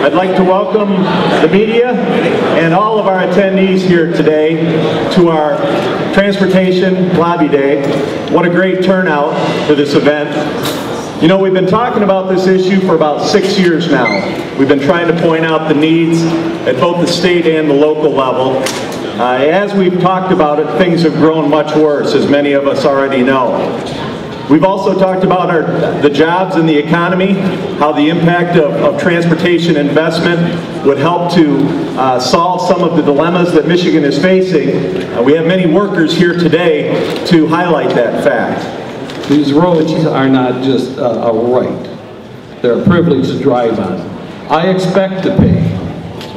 I'd like to welcome the media and all of our attendees here today to our Transportation Lobby Day. What a great turnout for this event. You know, we've been talking about this issue for about 6 years now. We've been trying to point out the needs at both the state and the local level. As we've talked about it, things have grown much worse, as many of us already know. We've also talked about the jobs and the economy, how the impact of transportation investment would help to solve some of the dilemmas that Michigan is facing. We have many workers here today to highlight that fact. These roads are not just a right. They're a privilege to drive on. I expect to pay,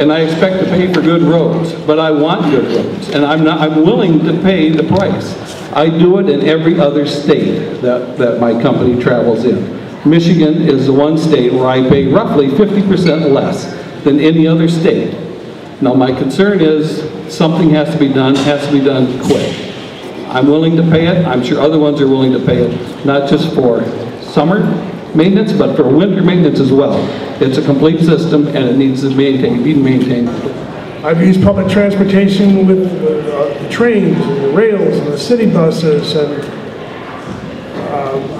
and I expect to pay for good roads, but I want good roads, and I'm willing to pay the price. I do it in every other state that my company travels in. Michigan is the one state where I pay roughly 50% less than any other state. Now my concern is something has to be done quick. I'm willing to pay it. I'm sure other ones are willing to pay it, not just for summer maintenance, but for winter maintenance as well. It's a complete system and it needs to be maintained. I've used public transportation with the trains and the rails and the city buses, and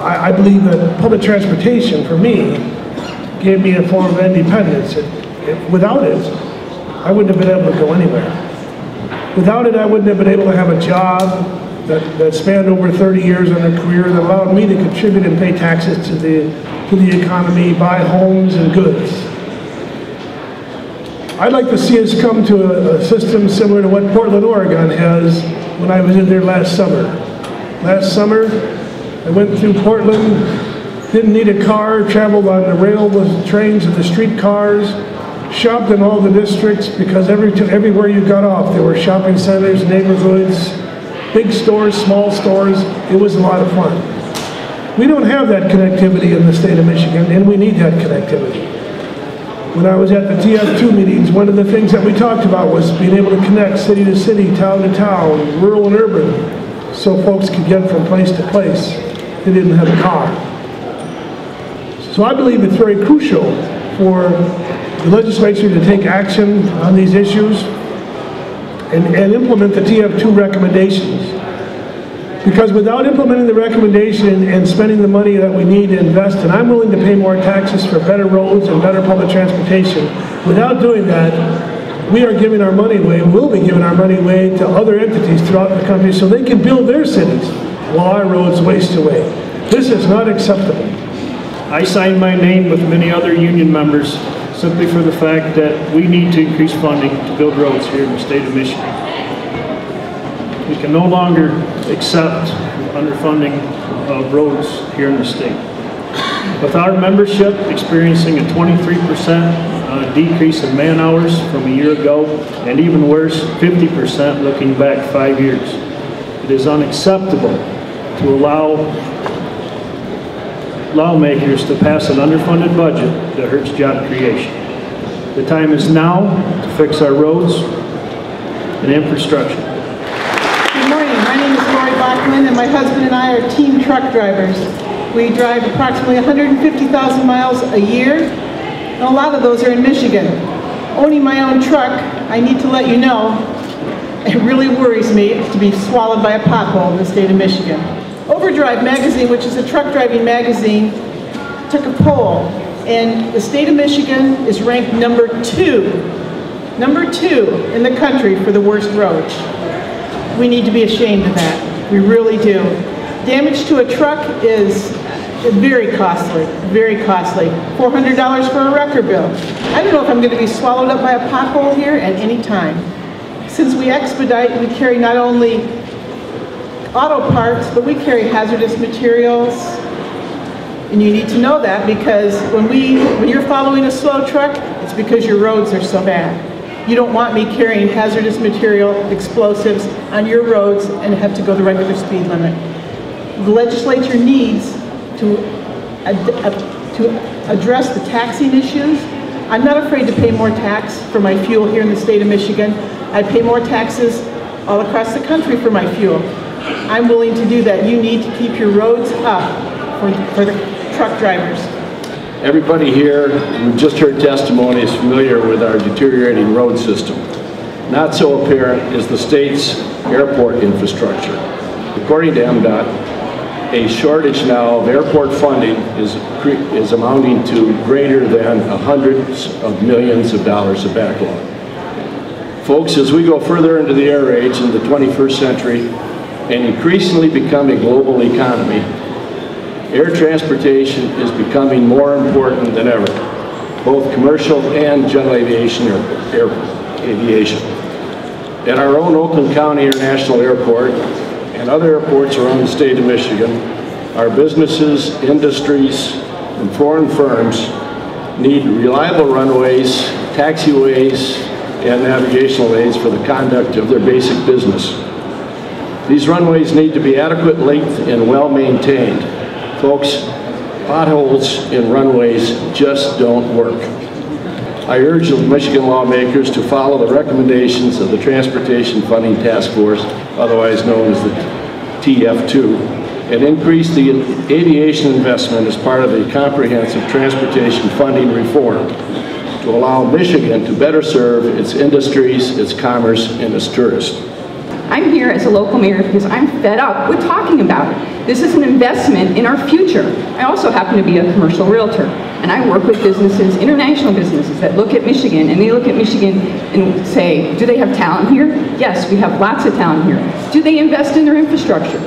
I believe that public transportation for me gave me a form of independence. Without it, I wouldn't have been able to go anywhere. Without it, I wouldn't have been able to have a job that spanned over 30 years in a career that allowed me to contribute and pay taxes to the economy, buy homes and goods. I'd like to see us come to a system similar to what Portland, Oregon has when I was in there last summer. Last summer, I went through Portland, didn't need a car, traveled on the rail, the trains and the streetcars, shopped in all the districts because everywhere you got off, there were shopping centers, neighborhoods, big stores, small stores. It was a lot of fun. We don't have that connectivity in the state of Michigan, and we need that connectivity. When I was at the TF2 meetings, one of the things that we talked about was being able to connect city to city, town to town, rural and urban, so folks could get from place to place. They didn't have a car. So I believe it's very crucial for the legislature to take action on these issues and implement the TF2 recommendations. Because without implementing the recommendation and spending the money that we need to invest, and I'm willing to pay more taxes for better roads and better public transportation, without doing that, we are giving our money away, and will be giving our money away to other entities throughout the country so they can build their cities while our roads waste away. This is not acceptable. I signed my name with many other union members simply for the fact that we need to increase funding to build roads here in the state of Michigan. We can no longer accept underfunding of roads here in the state. With our membership experiencing a 23% decrease in man hours from a year ago, and even worse, 50% looking back 5 years, it is unacceptable to allow lawmakers to pass an underfunded budget that hurts job creation. The time is now to fix our roads and infrastructure. And my husband and I are team truck drivers. We drive approximately 150,000 miles a year, and a lot of those are in Michigan. Owning my own truck, I need to let you know, it really worries me to be swallowed by a pothole in the state of Michigan. Overdrive magazine, which is a truck driving magazine, took a poll, and the state of Michigan is ranked number two in the country for the worst roads. We need to be ashamed of that. We really do. Damage to a truck is very costly, very costly. $400 for a wrecker bill. I don't know if I'm going to be swallowed up by a pothole here at any time. Since we expedite, we carry not only auto parts, but we carry hazardous materials. And you need to know that because when you're following a slow truck, it's because your roads are so bad. You don't want me carrying hazardous material, explosives on your roads and have to go the regular speed limit. The legislature needs to address the taxing issues. I'm not afraid to pay more tax for my fuel here in the state of Michigan. I pay more taxes all across the country for my fuel. I'm willing to do that. You need to keep your roads up for the truck drivers. Everybody here, we've just heard testimony, is familiar with our deteriorating road system. Not so apparent is the state's airport infrastructure. According to MDOT, a shortage now of airport funding is amounting to greater than hundreds of millions of dollars of backlog. Folks, as we go further into the air age in the 21st century and increasingly become a global economy, air transportation is becoming more important than ever, both commercial and general aviation or air aviation. At our own Oakland County International Airport and other airports around the state of Michigan, our businesses, industries, and foreign firms need reliable runways, taxiways, and navigational aids for the conduct of their basic business. These runways need to be adequate length and well maintained. Folks, potholes in runways just don't work. I urge the Michigan lawmakers to follow the recommendations of the Transportation Funding Task Force, otherwise known as the TF2, and increase the aviation investment as part of a comprehensive transportation funding reform to allow Michigan to better serve its industries, its commerce, and its tourists. I'm here as a local mayor because I'm fed up with talking about it. This is an investment in our future. I also happen to be a commercial realtor, and I work with businesses, international businesses, that look at Michigan, and they look at Michigan and say, do they have talent here? Yes, we have lots of talent here. Do they invest in their infrastructure?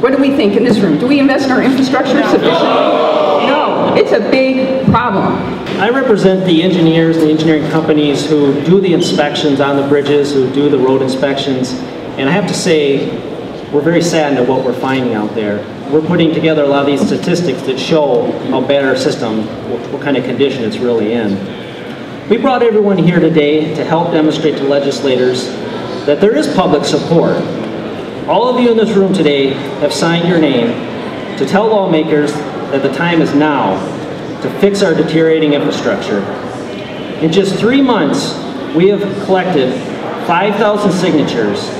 What do we think in this room? Do we invest in our infrastructure sufficiently? No, it's a big problem. I represent the engineers and the engineering companies who do the inspections on the bridges, who do the road inspections, and I have to say, we're very saddened at what we're finding out there. We're putting together a lot of these statistics that show how bad our system, what kind of condition it's really in. We brought everyone here today to help demonstrate to legislators that there is public support. All of you in this room today have signed your name to tell lawmakers that the time is now to fix our deteriorating infrastructure. In just 3 months, we have collected 5,000 signatures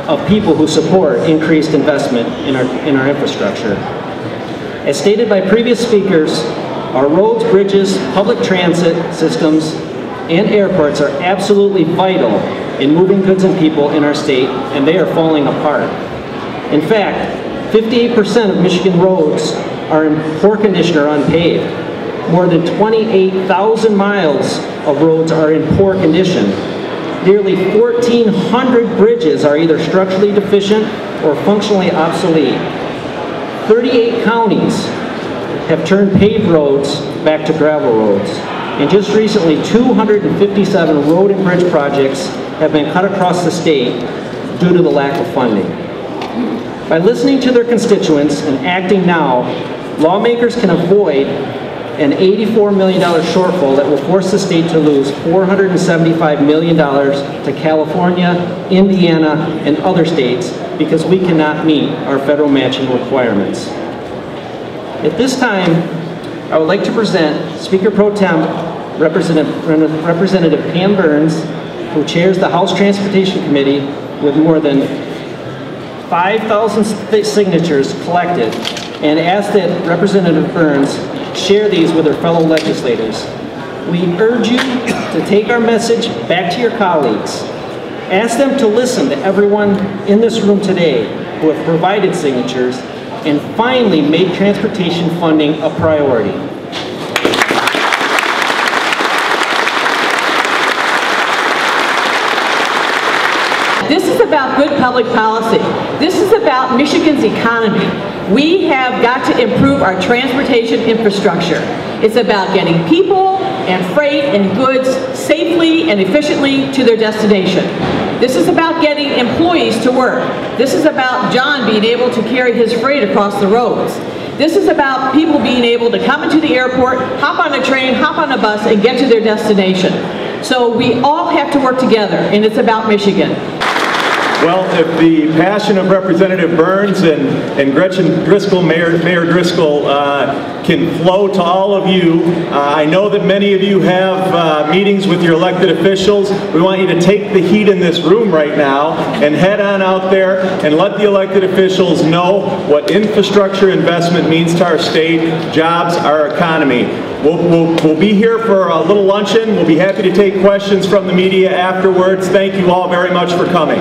of people who support increased investment in our infrastructure. As stated by previous speakers, our roads, bridges, public transit systems, and airports are absolutely vital in moving goods and people in our state, and they are falling apart. In fact, 58% of Michigan roads are in poor condition or unpaved. More than 28,000 miles of roads are in poor condition. Nearly 1,400 bridges are either structurally deficient or functionally obsolete. 38 counties have turned paved roads back to gravel roads. And just recently, 257 road and bridge projects have been cut across the state due to the lack of funding. By listening to their constituents and acting now, lawmakers can avoid an $84 million shortfall that will force the state to lose $475 million to California, Indiana, and other states because we cannot meet our federal matching requirements. At this time, I would like to present Speaker Pro Tem Representative Pam Burns, who chairs the House Transportation Committee with more than 5,000 signatures collected, and ask that Representative Burns share these with her fellow legislators. We urge you to take our message back to your colleagues. Ask them to listen to everyone in this room today who have provided signatures and finally make transportation funding a priority. This is about good public policy. This is about Michigan's economy. We have got to improve our transportation infrastructure. It's about getting people and freight and goods safely and efficiently to their destination. This is about getting employees to work. This is about John being able to carry his freight across the roads. This is about people being able to come into the airport, hop on a train, hop on a bus, and get to their destination. So we all have to work together, and it's about Michigan. Well, if the passion of Representative Burns and Gretchen Driscoll, Mayor Driscoll, can flow to all of you, I know that many of you have meetings with your elected officials. We want you to take the heat in this room right now and head on out there and let the elected officials know what infrastructure investment means to our state, jobs, our economy. We'll be here for a little luncheon. We'll be happy to take questions from the media afterwards. Thank you all very much for coming.